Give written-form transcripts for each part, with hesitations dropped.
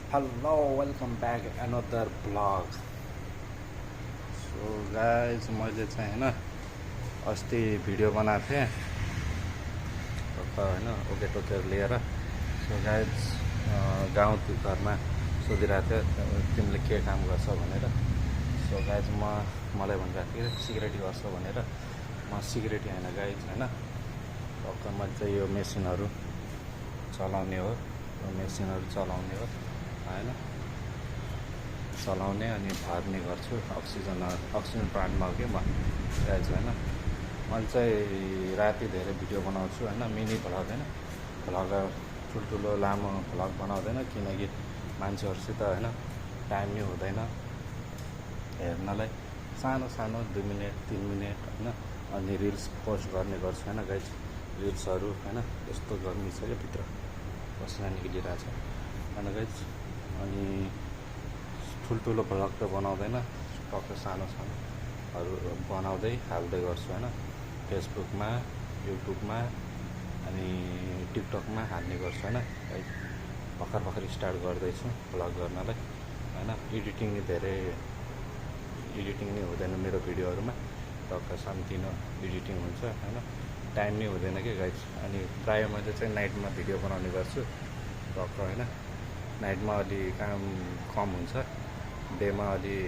Hello welcome back another blog. So guys मैले चाहिँ होइन अस्ति भिडियो बनाएको थिएँ होइन ओके टोकेर लिएर। सो गाइज गाउँ घरमा सोधिरहेको थियो तिमीले के काम गर्छ भनेर। सो गाइज मलाई भनिरहेको थियो सिक्युरिटी गर्छ भनेर। म सिक्युरिटी होइन गाइज होइन, टक्क मैले चाहिँ यो मेसिनहरू चलाउने हो, होइन चलाउने अनि भर्ने गर्छु अक्सिजन प्लान्टमा हो कि म गाइज होइन। मैले चाहिँ राति धेरै भिडियो बनाउँछु होइन, मिनी भ्लग होइन, भ्लगर ठुल्ठुलो लामो भ्लग बनाउँदैन किनकि मान्छेहरूसित होइन टाइम नै हुँदैन हेर्नलाई। सानो सानो 2 मिनट 3 मिनट होइन, अनि रिल्स पोस्ट गर्ने गर्छु होइन गाइज। रिल्सहरू होइन यस्तो गर्मी छ क्या, भित्र पसिना निक्लिरहेको छ होइन गाइज। अनि ठुल्ठुलो भ्लग त बनाउँदैन, टक्क सानो सानोहरू बनाउँदै हाल्दै गर्छु होइन। फेसबुकमा, युट्युबमा अनि टिकटकमा हाल्ने गर्छु होइन। भर्खर स्टार्ट गर्दैछु भ्लग गर्नलाई होइन। एडिटिङ नै हुँदैन मेरो भिडियोहरूमा, टक्क सानोतिनो एडिटिङ हुन्छ होइन, टाइम नै हुँदैन कि गाइज। अनि प्रायः मैले चाहिँ नाइटमा भिडियो बनाउने गर्छु टक्क होइन। नाइटमा अलि काम कम हुन्छ, डेमा अलि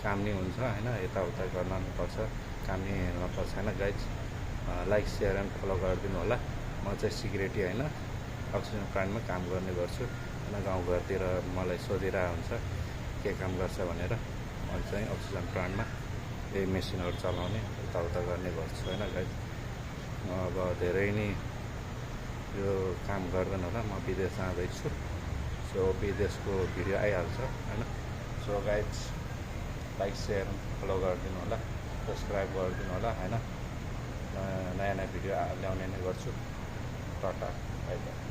काम नै हुन्छ होइन, यताउता गर्न पर्छ, काम नै हेर्नुपर्छ होइन guys. Like share and follow गरिदिनु होला। म चाहिँ सिक्युरिटी होइन अक्सिजन प्लान्टमा काम गर्ने गर्छु होइन। गाउँघरतिर मलाई सोधिरहेको हुन्छ के काम गर्छ भनेर। म चाहिँ अक्सिजन प्लान्टमा यही मेसिनहरू चलाउने यताउता गर्ने गर्छु होइन गाइज। अब धेरै नै यो काम गर्दैन होला, म विदेश जाँदैछु। सो विदेशको भिडियो आइहाल्छ होइन। So guys like share follow गरिदिनु होला, सब्सक्राइब गरिदिनु होला होइन। नयाँ भिडियो ल्याउने नै गर्छु। Tata bye bye.